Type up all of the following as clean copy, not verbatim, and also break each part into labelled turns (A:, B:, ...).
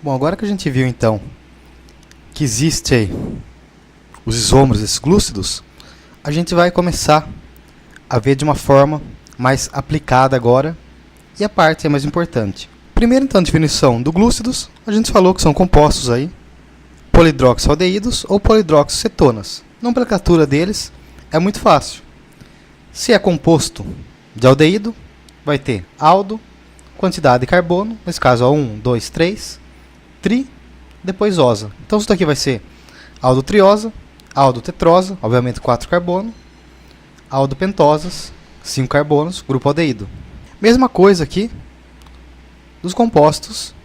A: Bom, agora que a gente viu então que existe aí os isômeros desses glúcidos, a gente vai começar a ver de uma forma mais aplicada agora, e a parte é mais importante. Primeiro, então, a definição do glúcidos, a gente falou que são compostos aí polidroxialdeídos ou polidroxicetonas. A nomenclatura deles é muito fácil. Se é composto de aldeído, vai ter aldo, quantidade de carbono, nesse caso 1, 2, 3, tri, depois osa. Então isso daqui vai ser aldotriosa, aldotetrosa, obviamente 4 carbono, aldopentosas, 5 carbonos, grupo aldeído. Mesma coisa aqui dos compostos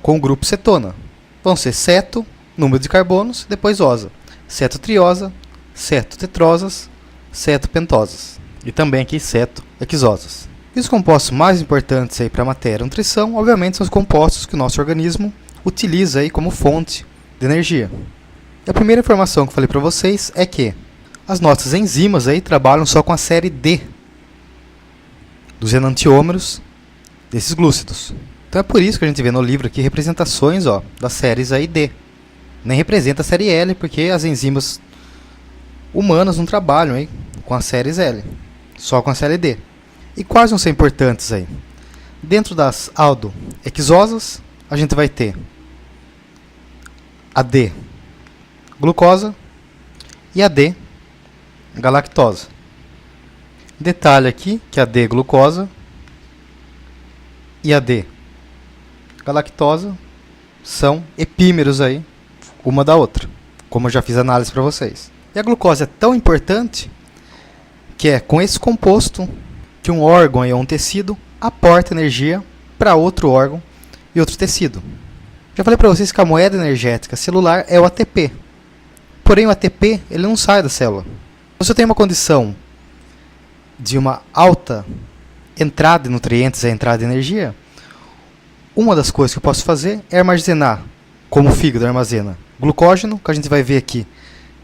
A: com o grupo cetona. Vão ser ceto, número de carbonos, depois osa. Cetotriosa, cetotetrosas, cetopentosas. E também aqui cetohexosas. E os compostos mais importantes para a matéria e nutrição, obviamente, são os compostos que o nosso organismo utiliza aí como fonte de energia. E a primeira informação que eu falei para vocês é que as nossas enzimas aí trabalham só com a série D dos enantiômeros desses glúcidos. Então é por isso que a gente vê no livro aqui representações das séries aí D. Nem representa a série L, porque as enzimas humanas não trabalham aí com as séries L, só com a série D. E quais vão ser importantes aí? Dentro das aldohexosas, a gente vai ter a D-glucosa e a D-galactosa. Detalhe aqui que a D-glucosa e a D-galactosa são epímeros aí, uma da outra, como eu já fiz análise para vocês. E a glucose é tão importante que é com esse composto que um órgão ou um tecido aporta energia para outro órgão e outro tecido. Já falei para vocês que a moeda energética celular é o ATP. Porém, o ATP ele não sai da célula. Se eu tenho uma condição de uma alta entrada de nutrientes, a entrada de energia, uma das coisas que eu posso fazer é armazenar, como o fígado armazena, glucógeno, que a gente vai ver aqui,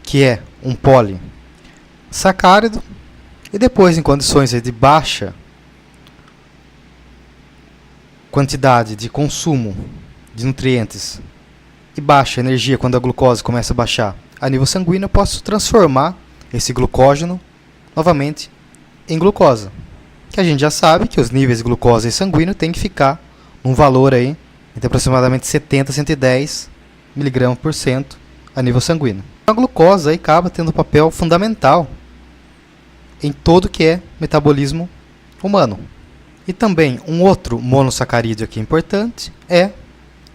A: que é um polissacárido, e depois, em condições de baixa quantidade de consumo de nutrientes e baixa energia, quando a glucose começa a baixar a nível sanguíneo, eu posso transformar esse glucógeno novamente em glucosa. Que a gente já sabe que os níveis de glucose sanguíneo têm que ficar num valor aí entre aproximadamente 70 a 110 mg por cento a nível sanguíneo. A glucose aí acaba tendo um papel fundamental em todo que é metabolismo humano. E também um outro monossacarídeo aqui importante é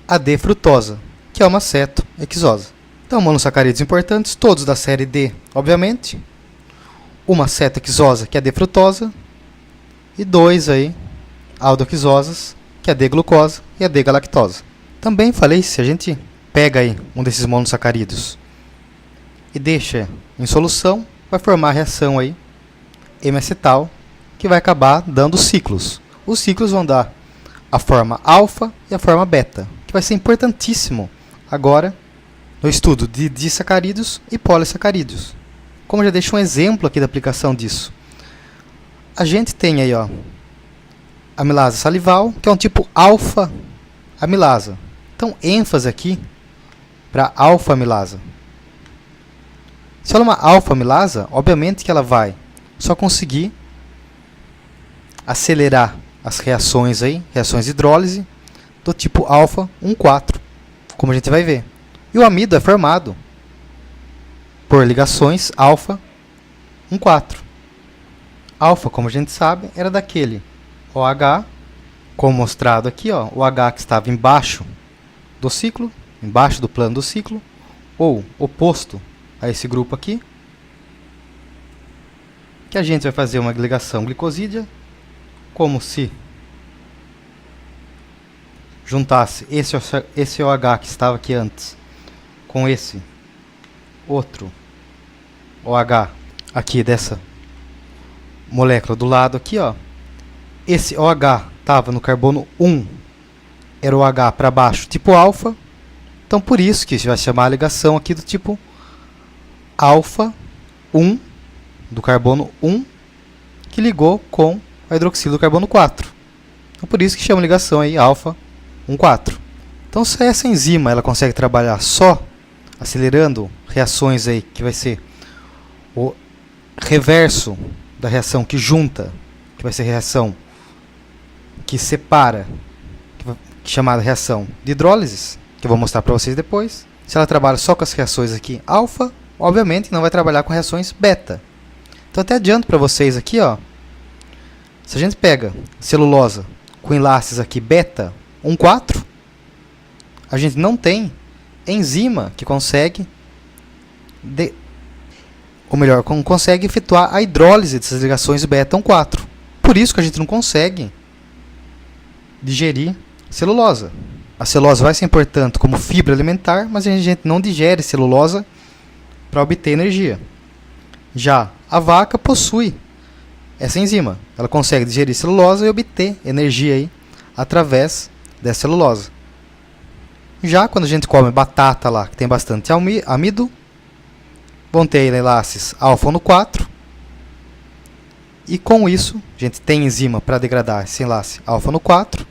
A: a D-frutosa, que é uma cetohexosa. Então, monossacarídeos importantes, todos da série D, obviamente. Uma cetohexosa, que é a D-frutosa, e dois aí aldohexosas, que é a D-glucosa e a D-galactosa. Também falei, se a gente pega aí um desses monossacarídeos e deixa em solução, vai formar a reação aí hemacetal, que vai acabar dando ciclos. Os ciclos vão dar a forma alfa e a forma beta, que vai ser importantíssimo agora no estudo de disacarídeos e polissacarídeos. Como eu já deixo um exemplo aqui da aplicação disso. A gente tem aí a amilase salival, que é um tipo alfa-amilasa. Então, ênfase aqui para alfa-amilasa. Se ela é uma alfa-amilasa, obviamente que ela vai só conseguir acelerar as reações aí, reações de hidrólise do tipo alfa 1,4, como a gente vai ver. E o amido é formado por ligações alfa 1,4. Alfa, como a gente sabe, era daquele OH, como mostrado aqui, o H que estava embaixo do ciclo, embaixo do plano do ciclo, ou oposto a esse grupo aqui, que a gente vai fazer uma ligação glicosídea, como se juntasse esse OH que estava aqui antes com esse outro OH aqui dessa molécula do lado aqui, esse OH estava no carbono 1, era o OH para baixo, tipo alfa, então por isso que vai chamar a ligação aqui do tipo alfa 1, do carbono 1, que ligou com a hidroxilo do carbono 4. Então por isso que chama ligação aí alfa 1,4. Então, se essa enzima ela consegue trabalhar só acelerando reações aí, que vai ser o reverso da reação que junta, que vai ser a reação que separa, que é chamada reação de hidrólise, que eu vou mostrar para vocês depois. Se ela trabalha só com as reações aqui alfa, obviamente não vai trabalhar com reações beta. Então até adianto para vocês aqui, ó, se a gente pega celulose com enlaces aqui beta 1,4, a gente não tem enzima que consegue consegue efetuar a hidrólise dessas ligações beta 1,4. Por isso que a gente não consegue digerir celulose. A celulose vai ser importante como fibra alimentar, mas a gente não digere celulose para obter energia. Já a vaca possui essa enzima. Ela consegue digerir celulose e obter energia aí através dessa celulose. Já quando a gente come batata lá, que tem bastante amido, vão ter enlaces alfa no 4. E com isso, a gente tem enzima para degradar esse enlace alfa no 4.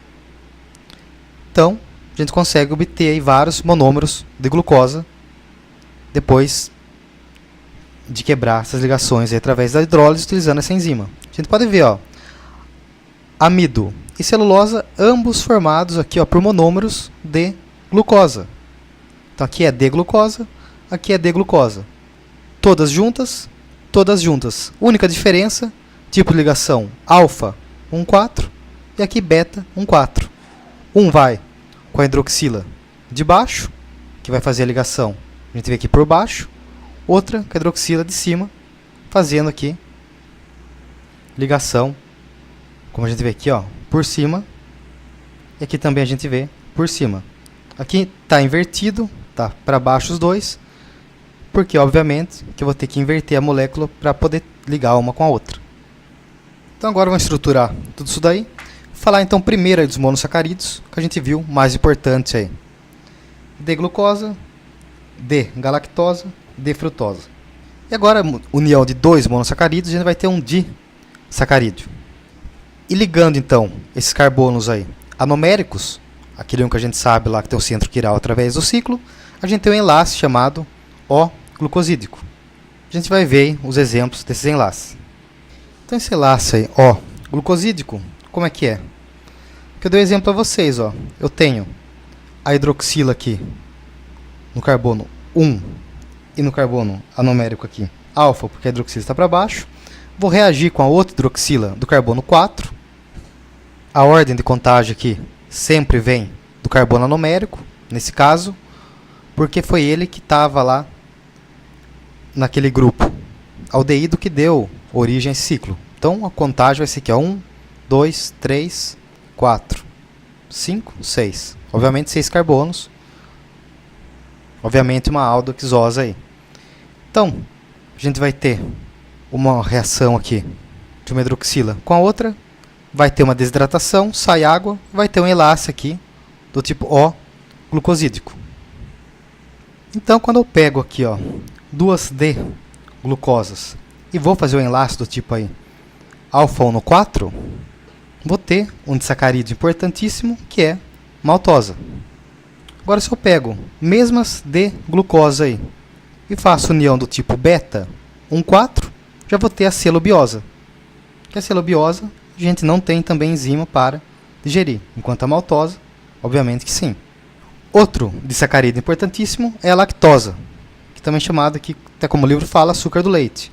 A: Então, a gente consegue obter aí vários monômeros de glucosa depois de quebrar essas ligações aí através da hidrólise utilizando essa enzima. A gente pode ver, ó, amido e celulose, ambos formados aqui, ó, por monômeros de glucosa. Então aqui é D-glucosa, aqui é D-glucosa. Todas juntas, todas juntas. Única diferença, tipo de ligação alfa 1,4 e aqui beta 1,4. Um vai com a hidroxila de baixo, que vai fazer a ligação, a gente vê aqui por baixo. Outra com a hidroxila de cima, fazendo aqui ligação, como a gente vê aqui, ó, por cima. E aqui também a gente vê por cima. Aqui está invertido, tá para baixo os dois, porque obviamente que eu vou ter que inverter a molécula para poder ligar uma com a outra. Então agora vamos estruturar tudo isso daí. Falar então primeiro aí dos monossacarídeos, que a gente viu mais importante aí. D-glucosa, D-galactosa, D-frutose. E agora, união de dois monossacarídeos, a gente vai ter um disacarídeo. E ligando então esses carbonos aí anoméricos, aquele que a gente sabe lá que tem o centro quiral através do ciclo, a gente tem um enlace chamado O-glucosídico. A gente vai ver os exemplos desses enlaces. Então esse enlace aí, O-glucosídico, como é que é? Que eu dei um exemplo para vocês, ó. Eu tenho a hidroxila aqui no carbono 1 e no carbono anomérico aqui alfa, porque a hidroxila está para baixo. Vou reagir com a outra hidroxila do carbono 4. A ordem de contagem aqui sempre vem do carbono anomérico, nesse caso, porque foi ele que estava lá naquele grupo aldeído que deu origem a esse ciclo. Então a contagem vai ser aqui, 1, 2, 3, 4, 5, 6. Obviamente 6 carbonos. Obviamente uma aldoxosa aí. Então, a gente vai ter uma reação aqui de uma hidroxila com a outra. Vai ter uma desidratação, sai água, vai ter um enlace aqui do tipo O-glucosídico. Então, quando eu pego aqui, ó, duas D-glucosas e vou fazer o enlace do tipo aí alfa 1 no 4, vou ter um disacarídeo importantíssimo que é maltosa. Agora, se eu pego mesmas D-glucosa aí e faço união do tipo beta 1,4, já vou ter a celobiose. Que a celobiose a gente não tem também enzima para digerir, enquanto a maltosa, obviamente que sim. Outro disacarídeo importantíssimo é a lactosa, que também é chamada aqui, até como o livro fala, açúcar do leite.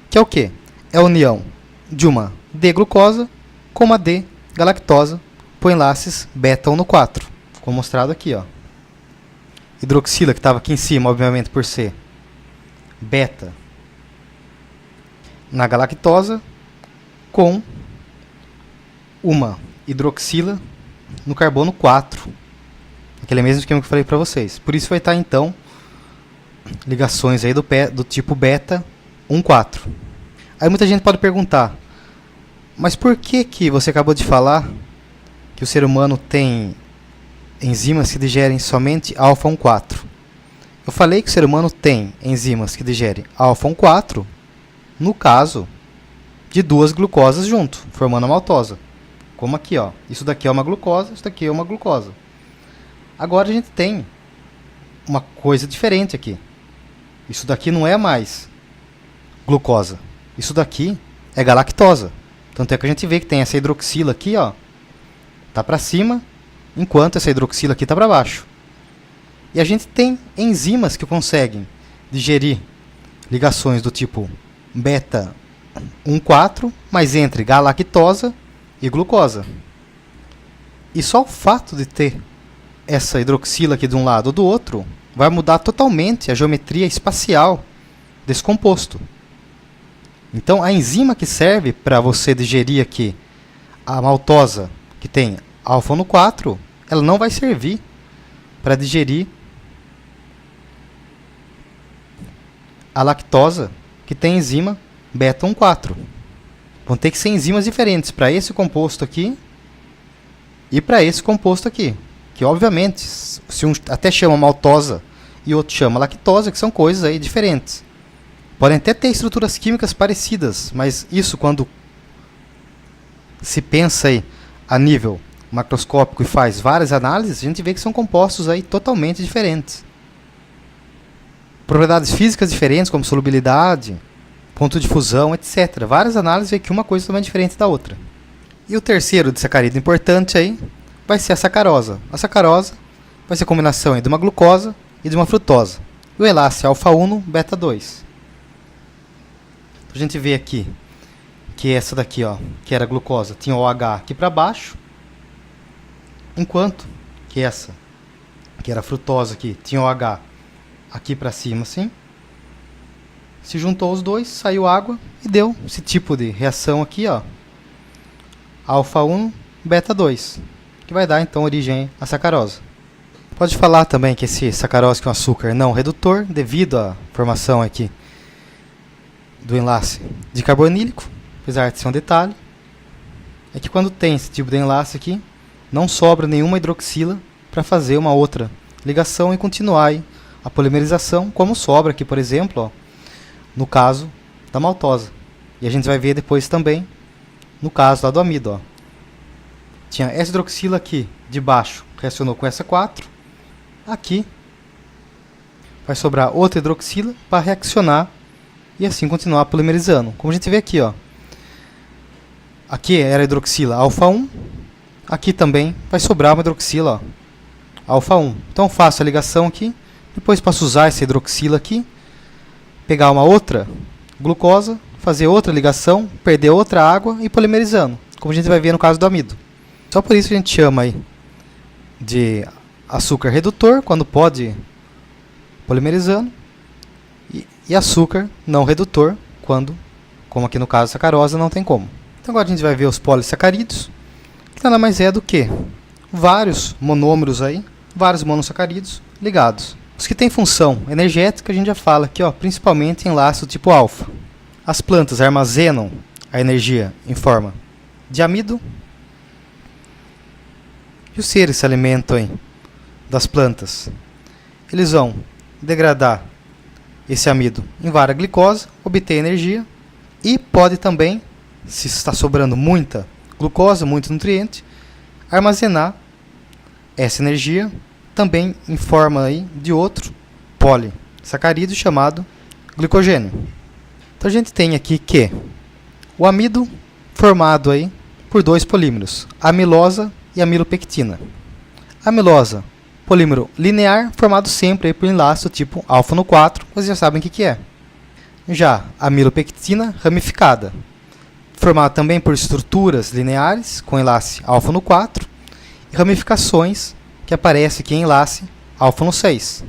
A: Que é o quê? É a união de uma D-glucosa com uma D-galactosa por enlaces beta 1 no 4, como mostrado aqui, ó. Hidroxila, que estava aqui em cima, obviamente por ser beta na galactosa, com uma hidroxila no carbono 4. Aquele mesmo esquema que eu falei para vocês. Por isso vai estar, então, ligações aí do tipo beta 1,4. Aí muita gente pode perguntar, mas por que você acabou de falar que o ser humano tem enzimas que digerem somente alfa 1,4? Eu falei que o ser humano tem enzimas que digerem alfa 1,4 no caso de duas glucosas junto, formando a maltosa. Como aqui, ó. Isso daqui é uma glucosa, isso daqui é uma glucosa. Agora a gente tem uma coisa diferente aqui. Isso daqui não é mais glucosa. Isso daqui é galactosa. Tanto é que a gente vê que tem essa hidroxila aqui, ó, tá para cima, enquanto essa hidroxila aqui tá para baixo. E a gente tem enzimas que conseguem digerir ligações do tipo beta 1,4, mas entre galactosa e glucosa. E só o fato de ter essa hidroxila aqui de um lado ou do outro vai mudar totalmente a geometria espacial desse composto. Então, a enzima que serve para você digerir aqui a maltosa, que tem alfa 4, ela não vai servir para digerir a lactosa, que tem enzima beta 1,4. Vão ter que ser enzimas diferentes para esse composto aqui e para esse composto aqui. Que, obviamente, se um até chama maltosa e outro chama lactosa, que são coisas aí diferentes. Podem até ter estruturas químicas parecidas, mas isso, quando se pensa aí a nível macroscópico e faz várias análises, a gente vê que são compostos aí totalmente diferentes. Propriedades físicas diferentes, como solubilidade, ponto de fusão, etc. Várias análises vê que uma coisa é totalmente diferente da outra. E o terceiro disacarídeo importante aí vai ser a sacarosa. A sacarosa vai ser a combinação de uma glucosa e de uma frutose. O enlace alfa 1, beta 2. A gente vê aqui que essa daqui, ó, que era a glucosa, tinha o OH aqui para baixo, enquanto que essa, que era a frutose aqui, tinha o OH aqui para cima, assim. Se juntou os dois, saiu água e deu esse tipo de reação aqui, ó, alfa 1, beta 2, que vai dar então origem à sacarose. Pode falar também que esse sacarose é um açúcar não redutor, devido à formação aqui do enlace de carbonílico, apesar de ser um detalhe, é que quando tem esse tipo de enlace aqui, não sobra nenhuma hidroxila para fazer uma outra ligação e continuar aí a polimerização, como sobra aqui, por exemplo, ó, no caso da maltosa. E a gente vai ver depois também no caso lá do amido. Ó. Tinha essa hidroxila aqui de baixo, reacionou com essa 4. Aqui vai sobrar outra hidroxila para reaccionar e assim continuar polimerizando. Como a gente vê aqui, ó. Aqui era a hidroxila alfa 1. Aqui também vai sobrar uma hidroxila, ó, alfa 1. Então faço a ligação aqui. Depois posso usar essa hidroxila aqui. Pegar uma outra glucosa. Fazer outra ligação. Perder outra água e polimerizando. Como a gente vai ver no caso do amido. Só por isso que a gente chama aí de açúcar redutor. Quando pode ir polimerizando. E açúcar não redutor, quando, como aqui no caso a sacarose, não tem como. Então agora a gente vai ver os polissacarídeos, que nada mais é do que vários monômeros aí, vários monossacarídeos ligados. Os que têm função energética a gente já fala aqui, ó, principalmente em laço tipo alfa. As plantas armazenam a energia em forma de amido. E os seres se alimentam aí das plantas. Eles vão degradar esse amido em várias glicose, obter energia e pode também, se está sobrando muita glucose, muito nutriente, armazenar essa energia também em forma aí de outro polissacarídeo chamado glicogênio. Então a gente tem aqui que o amido formado aí por dois polímeros, amilosa e amilopectina. Amilosa, polímero linear, formado sempre aí por enlace do tipo alfa 4, vocês já sabem o que é. Já a amilopectina ramificada, formada também por estruturas lineares com enlace alfa 4 e ramificações que aparecem aqui em enlace alfa 6.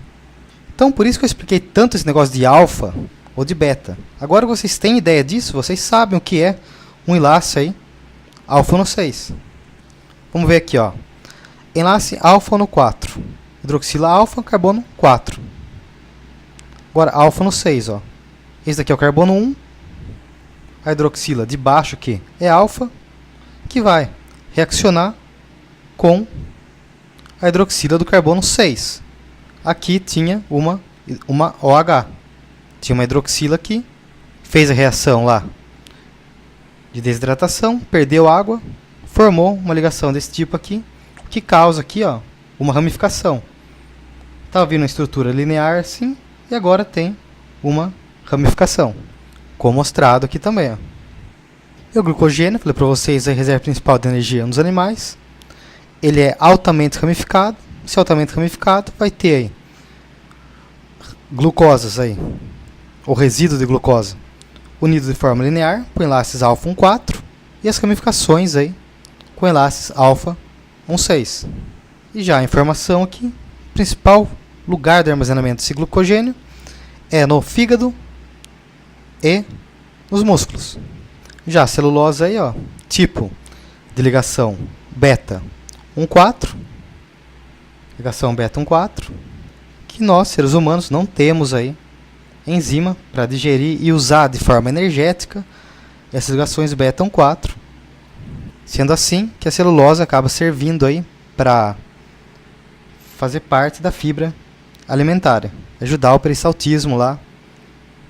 A: Então, por isso que eu expliquei tanto esse negócio de alfa ou de beta. Agora vocês têm ideia disso, vocês sabem o que é um enlace aí alfa 6. Vamos ver aqui, ó. Enlace alfa 4. Hidroxila alfa, carbono 4. Agora alfa 6, ó. Esse daqui é o carbono 1. A hidroxila de baixo aqui é alfa, que vai reaccionar com a hidroxila do carbono 6. Aqui tinha uma OH. Tinha uma hidroxila aqui, fez a reação lá de desidratação, perdeu água, formou uma ligação desse tipo aqui, que causa aqui, ó, uma ramificação. Estava vindo uma estrutura linear assim, e agora tem uma ramificação, como mostrado aqui também. Ó. E o glucogênio, falei para vocês, é a reserva principal de energia nos animais. Ele é altamente ramificado. Se é altamente ramificado, vai ter aí glucosas aí, ou resíduo de glucosa, unido de forma linear, com enlaces alfa 1,4, e as ramificações aí, com enlaces alfa 1,6. E já a informação aqui, o principal lugar de armazenamento desse glucogênio é no fígado e nos músculos. Já a celulose aí, ó, tipo de ligação beta 1,4, ligação beta 1,4, que nós, seres humanos, não temos aí enzima para digerir e usar de forma energética essas ligações beta 1,4. Sendo assim que a celulose acaba servindo aí para fazer parte da fibra alimentar, ajudar o peristaltismo lá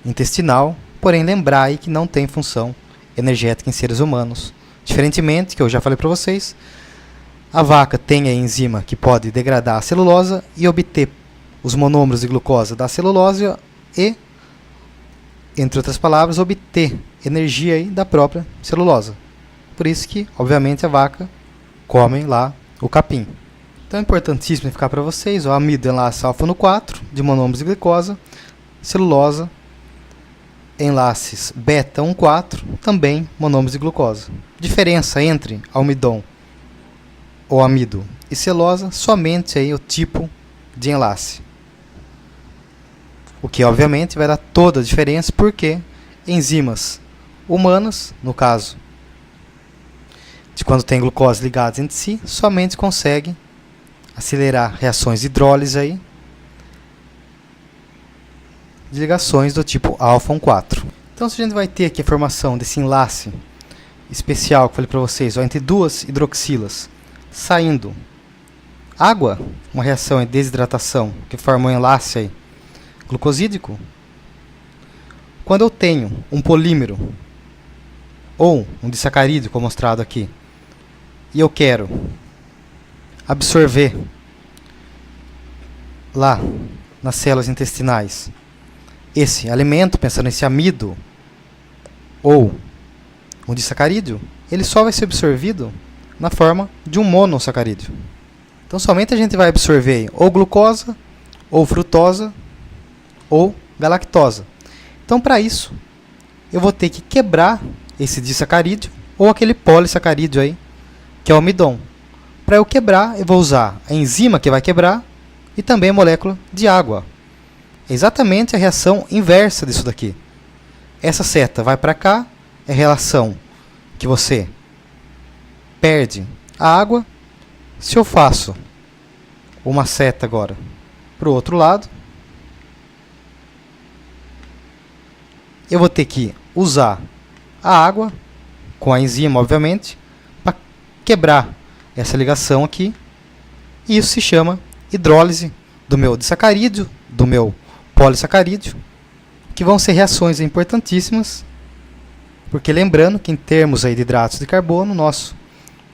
A: intestinal, porém lembrar aí que não tem função energética em seres humanos. Diferentemente, que eu já falei para vocês, a vaca tem a enzima que pode degradar a celulose e obter os monômeros de glucosa da celulose e, entre outras palavras, obter energia aí da própria celulose. Por isso que, obviamente, a vaca come lá o capim. Então é importantíssimo ficar para vocês, o amido enlace alfa no 4 de monômeros de glicose, celulose, enlaces beta 1,4, também monômeros de glucose. Diferença entre almidom ou amido e celulose, somente aí o tipo de enlace. O que obviamente vai dar toda a diferença, porque enzimas humanas, no caso de quando tem glucose ligadas entre si, somente conseguem acelerar reações de hidrólise aí, de ligações do tipo alfa 1,4. Então, se a gente vai ter aqui a formação desse enlace especial que eu falei para vocês, ó, entre duas hidroxilas, saindo água, uma reação de desidratação que forma um enlace aí, glucosídico. Quando eu tenho um polímero ou um disacarídeo, como mostrado aqui, e eu quero absorver lá nas células intestinais esse alimento, pensando nesse amido ou um disacarídeo, ele só vai ser absorvido na forma de um monossacarídeo. Então somente a gente vai absorver ou glucosa, ou frutose, ou galactose. Então para isso, eu vou ter que quebrar esse disacarídeo ou aquele polissacarídeo aí, que é o amidon. Para eu quebrar, eu vou usar a enzima que vai quebrar e também a molécula de água. É exatamente a reação inversa disso daqui. Essa seta vai para cá, é a relação que você perde a água. Se eu faço uma seta agora para o outro lado, eu vou ter que usar a água, com a enzima, obviamente, para quebrar essa ligação aqui. E isso se chama hidrólise do meu disacarídeo, do meu polissacarídeo, que vão ser reações importantíssimas, porque lembrando que em termos aí de hidratos de carbono, nosso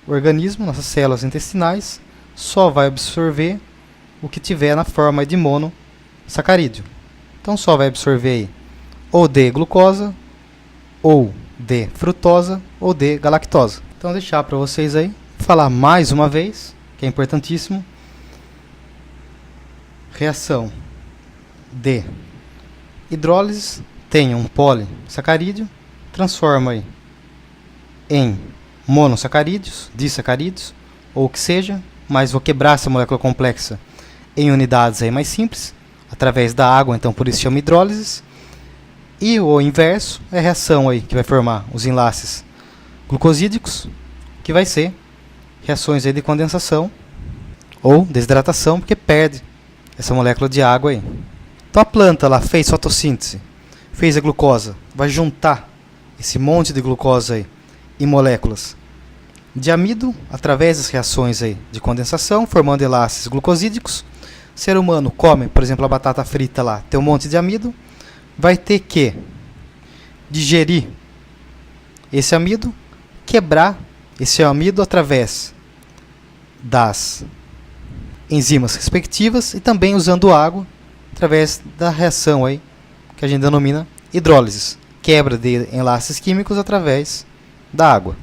A: organismo, nossas células intestinais, só vai absorver o que tiver na forma de monossacarídeo. Então só vai absorver ou de glucosa, ou de frutose, ou de galactose. Então vou deixar para vocês aí, falar mais uma vez, que é importantíssimo. Reação de hidrólise, tem um polissacarídeo, transforma aí em monossacarídeos, disacarídeos, ou o que seja, mas vou quebrar essa molécula complexa em unidades aí mais simples, através da água, então por isso chama hidrólise. E o inverso é a reação aí que vai formar os enlaces glucosídicos, que vai ser reações aí de condensação ou desidratação, porque perde essa molécula de água aí. Então a planta lá fez fotossíntese, fez a glucosa, vai juntar esse monte de glucosa aí em moléculas de amido através das reações aí de condensação, formando enlaces glucosídicos. O ser humano come, por exemplo, a batata frita lá, tem um monte de amido, vai ter que digerir esse amido, quebrar esse amido através das enzimas respectivas e também usando água através da reação aí, que a gente denomina hidrólise, quebra de enlaces químicos através da água.